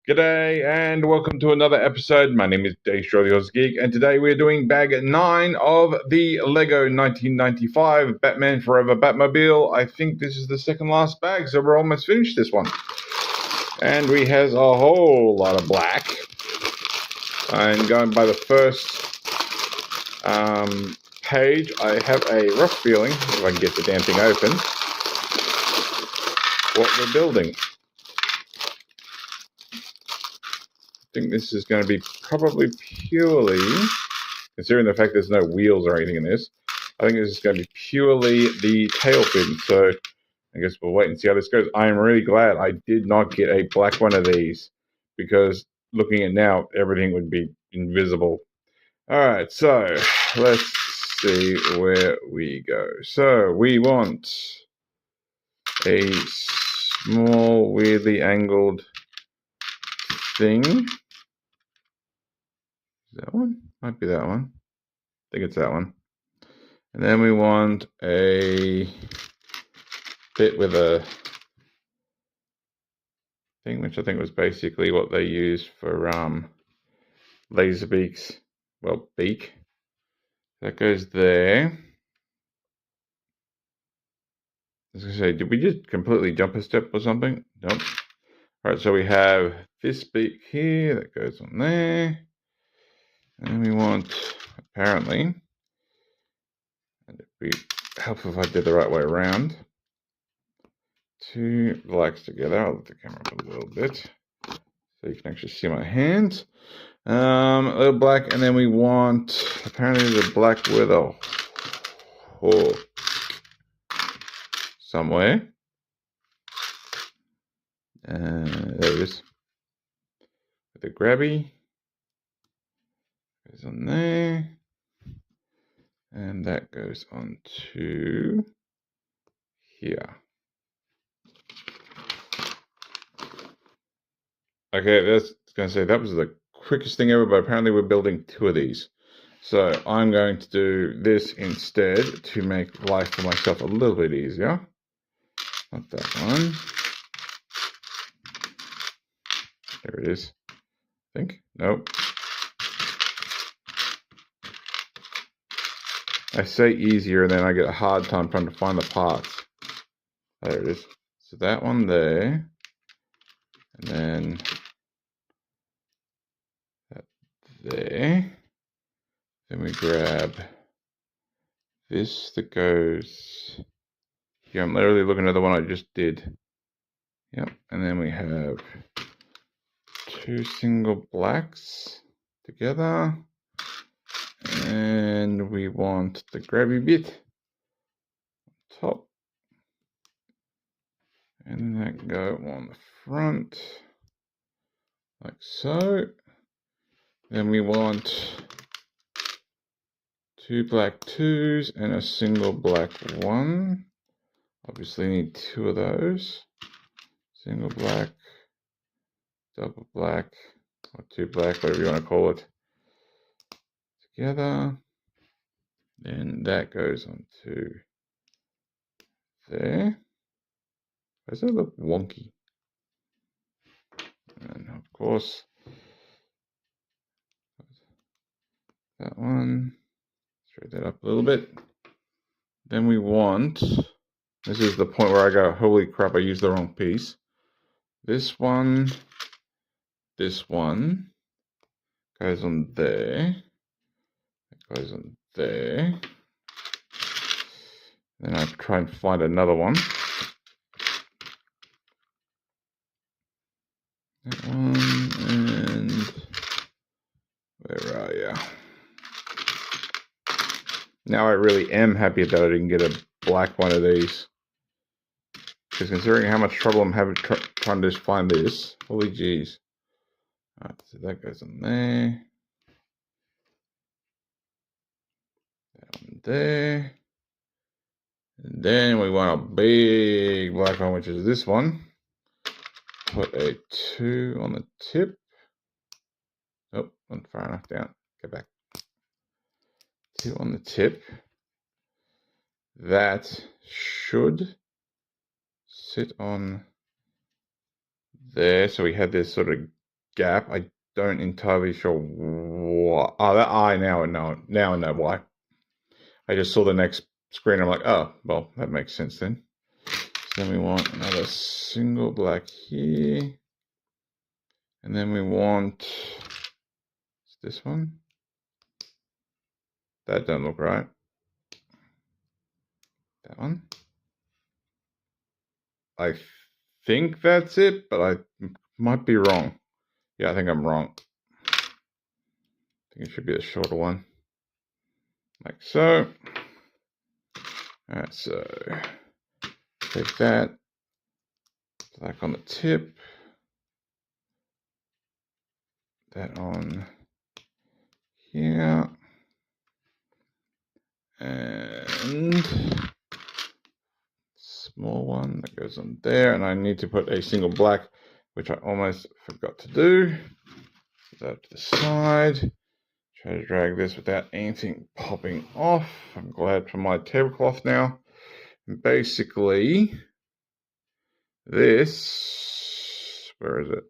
G'day and welcome to another episode. My name is Dave Straw, the Oz Geek, and today we're doing bag 9 of the Lego 1995 Batman Forever Batmobile. I think this is the second last bag, so we're almost finished this one. And we has a whole lot of black. And going by the first page, I have a rough feeling, if I can get the damn thing open, what we're building. I think this is going to be probably purely, considering the fact there's no wheels or anything in this, I think this is going to be purely the tail fin. So I guess we'll wait and see how this goes. I am really glad I did not get a black one of these, because looking at now, everything would be invisible. Alright, so let's see where we go. So we want a small, weirdly angled thing. That one? Might be that one. I think it's that one. And then we want a bit with a thing, which I think was basically what they used for laser beaks. Well, beak. That goes there. I was going to say, did we just completely jump a step or something? Nope. Alright, so we have this beak here that goes on there. And we want, apparently, and it'd be helpful if I did the right way around, two blacks together. I'll lift the camera up a little bit so you can actually see my hands. A little black, and then we want, apparently there's a black with a hook somewhere. There it is. With a grabby. Goes on there. And that goes on to here. Okay, that's going to say that was the quickest thing ever, but apparently we're building two of these. So I'm going to do this instead to make life for myself a little bit easier. Not that one. There it is. I think. Nope. I say easier and then I get a hard time trying to find the parts. There it is. So that one there. And then that there. Then we grab this that goes here. I'm literally looking at the one I just did. Yep. And then we have two single blacks together. And we want the grabby bit on top. And that go on the front. Like so. Then we want two black twos and a single black one. Obviously need two of those. Single black, double black, or two black, whatever you want to call it. Together. Then that goes on to there. Does that look wonky? And of course, that one. Straighten that up a little bit. Then we want, this is the point where I go, holy crap, I used the wrong piece. This one goes on there. It goes on there. Then I try and find another one. That one, and where are you? Now I really am happy that I didn't get a black one of these. Because considering how much trouble I'm having trying to just find this, holy jeez. Alright, so that goes on there. That one there. And then we want a big black one, which is this one. Put a 2 on the tip. Nope, not far enough down. Go back. 2 on the tip. That should sit on there. So we had this sort of gap. I don't entirely sure what. Oh, that I now know. Now I know why. I just saw the next screen. I'm like, oh, well, that makes sense then. So then we want another single black here. And then we want this one. That don't look right. That one. I think that's it, but I might be wrong. Yeah, I think I'm wrong. I think it should be a shorter one. Like so. Alright, so take that. Black on the tip. That on here. And small one that goes on there. And I need to put a single black, which I almost forgot to do. Put that to the side. Try to drag this without anything popping off. I'm glad for my tablecloth now. And basically, this, where is it?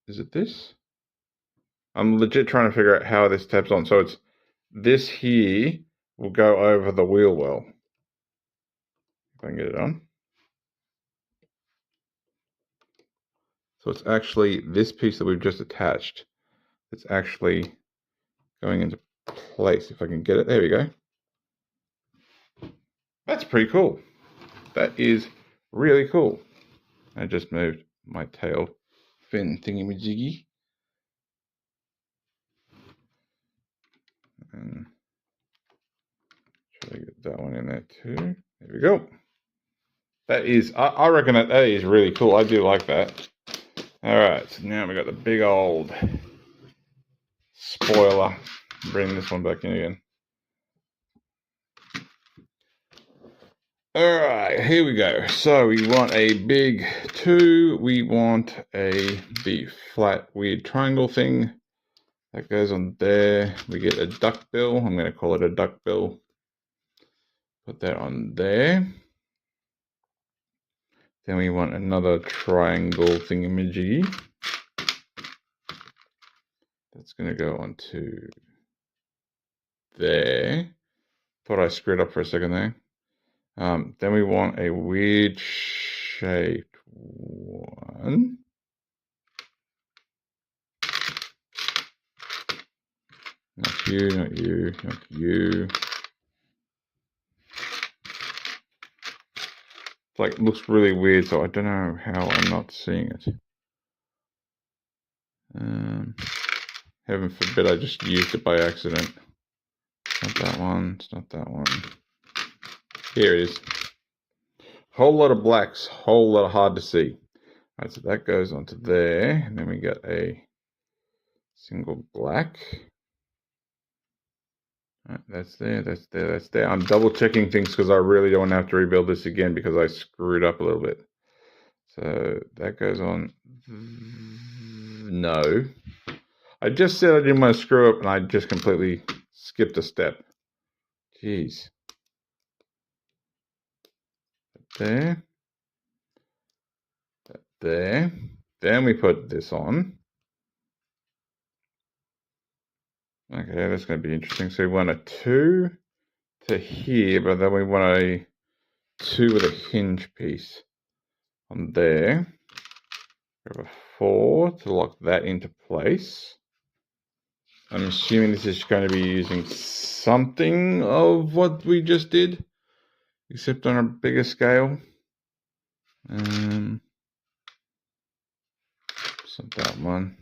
Is it this? I'm legit trying to figure out how this tabs on. So it's this here will go over the wheel well. If I can get it on. So it's actually this piece that we've just attached. It's actually going into place. If I can get it, there we go. That's pretty cool. That is really cool. I just moved my tail fin thingy-majiggy. And try to get that one in there too. There we go. That is, I reckon that is really cool. I do like that. Alright, so now we got the big old spoiler. Bring this one back in again. Alright, here we go. So we want a big 2. We want a big flat weird triangle thing. That goes on there. We get a duck bill. I'm going to call it a duck bill. Put that on there. Then we want another triangle thingamajiggy. That's going to go onto there. Thought I screwed up for a second there. Then we want a weird shaped one. Not you, not you, not you. It's like, looks really weird, so I don't know how I'm not seeing it. Heaven forbid I just used it by accident. It's not that one, it's not that one. Here it is. Whole lot of blacks, whole lot of hard to see. Alright, so that goes onto there, and then we get a single black. Alright, that's there, that's there, that's there. I'm double checking things because I really don't want to have to rebuild this again because I screwed up a little bit. So that goes on. No. I just said I didn't want to screw up and I just completely skipped a step. Jeez. There. There. Then we put this on. Okay, that's going to be interesting. So we want a 2 to here, but then we want a 2 with a hinge piece on there. We have a 4 to lock that into place. I'm assuming this is going to be using something of what we just did, except on a bigger scale. It's not that one.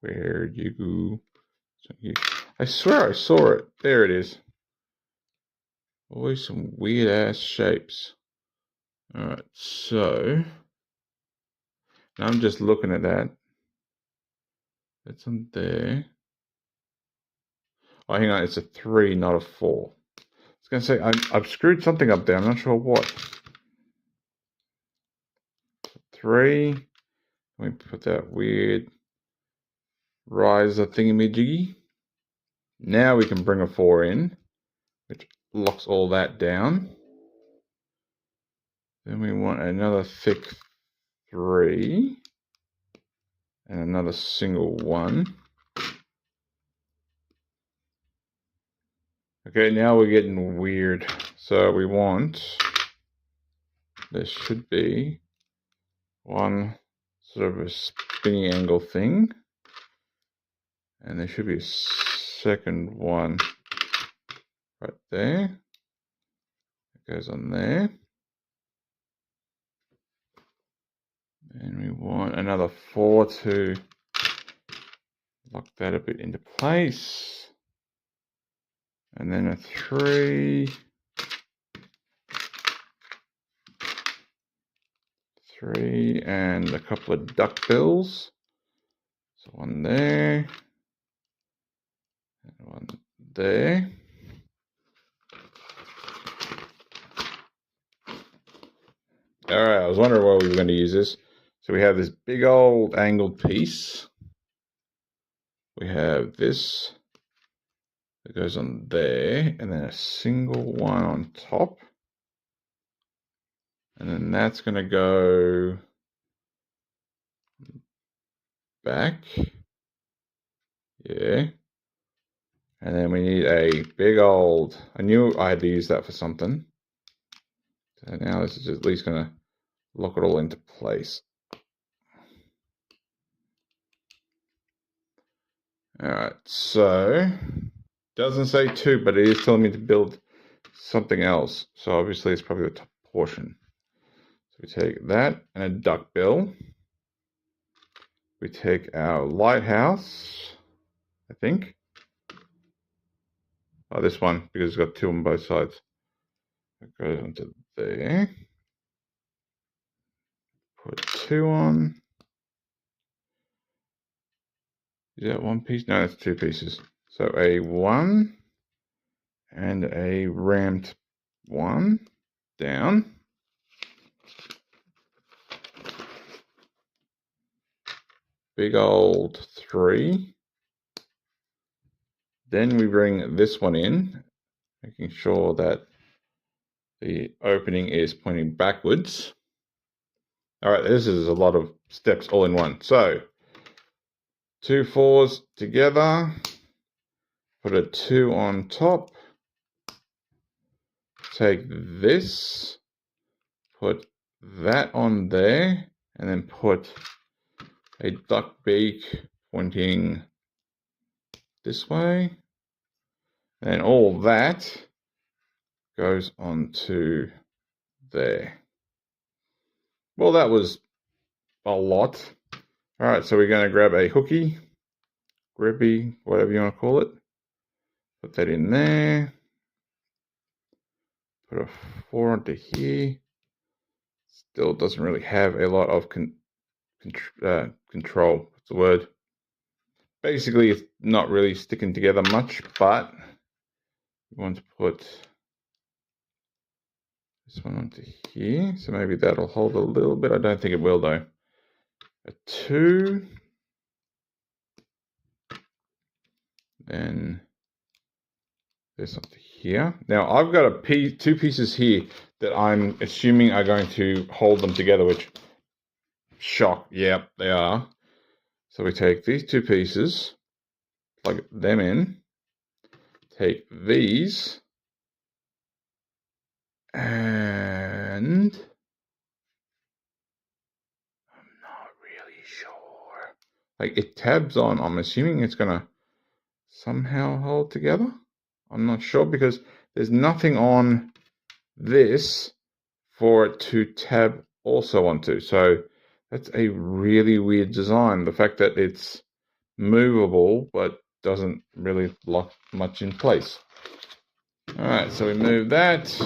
Where'd you go? I swear I saw it. There it is. Always some weird ass shapes. Alright, so now I'm just looking at that. That's on there. Oh, hang on, it's a 3, not a 4. I was going to say, I've screwed something up there. I'm not sure what. 3. Let me put that weird riser thingamajiggy. Now we can bring a 4 in, which locks all that down. Then we want another thick 3 and another single 1. Okay, now we're getting weird. So we want, there should be one sort of a spinning angle thing, and there should be a second one right there. It goes on there. And we want another 4 to lock that a bit into place. And then a 3. 3 and a couple of duck bills. So one there. And one there. Alright, I was wondering why we were going to use this. So we have this big old angled piece. We have this that goes on there, and then a single one on top. And then that's going to go back. Yeah. And then we need a big old, I knew I had to use that for something. So now this is at least going to lock it all into place. Alright, so doesn't say 2, but it is telling me to build something else. So obviously it's probably the top portion. So we take that and a duck bill. We take our lighthouse, I think. Oh, this one, because it's got 2 on both sides. It goes onto there. Put 2 on. Is that 1 piece? No, that's 2 pieces. So a 1 and a rammed 1 down. Big old 3. Then we bring this one in, making sure that the opening is pointing backwards. All right, this is a lot of steps all in one. So 2 4s together, put a 2 on top, take this, put that on there, and then put a duck beak pointing this way. And all that goes onto there. Well, that was a lot. All right, so we're going to grab a hooky, grippy, whatever you want to call it. Put that in there. Put a 4 onto here. Still doesn't really have a lot of control. What's the word? Basically, it's not really sticking together much, but we want to put this one onto here. So maybe that'll hold a little bit. I don't think it will, though. A 2. Then this onto here. Now, I've got a 2 pieces here that I'm assuming are going to hold them together, which, shock, yep, they are. So we take these 2 pieces, plug them in, take these, and I'm not really sure. Like, it tabs on, I'm assuming it's going to somehow hold together. I'm not sure because there's nothing on this for it to tab also onto. So that's a really weird design. The fact that it's movable but doesn't really lock much in place. All right, so we move that,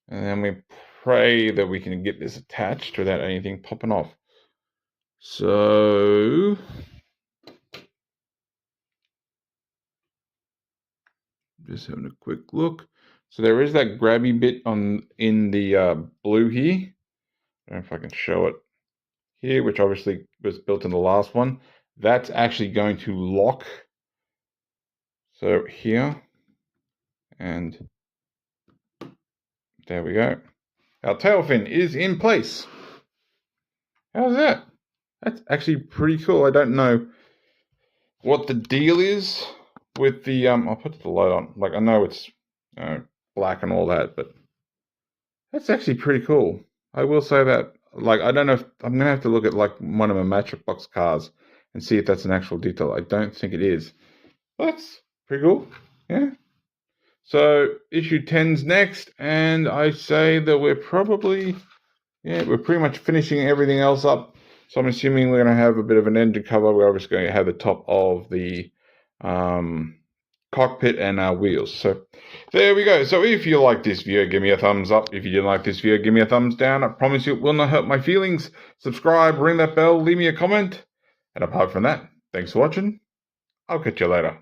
and then we pray that we can get this attached without anything popping off. So just having a quick look. So there is that grabby bit in the blue here. I don't know if I can show it here, which obviously was built in the last one. That's actually going to lock. So here, and there we go. Our tail fin is in place. How's that? That's actually pretty cool. I don't know what the deal is with the I'll put the light on. Like, I know it's black and all that, but that's actually pretty cool. I will say that. Like, I don't know if I'm gonna have to look at like one of my Matchbox cars and see if that's an actual detail. I don't think it is. But that's pretty cool. Yeah. So issue 10's next, and I say that we're pretty much finishing everything else up. So I'm assuming we're going to have a bit of an engine cover. We're obviously going to have the top of the cockpit and our wheels. So there we go. So if you like this video, give me a thumbs up. If you didn't like this video, give me a thumbs down. I promise you it will not hurt my feelings. Subscribe, ring that bell, leave me a comment. And apart from that, thanks for watching. I'll catch you later.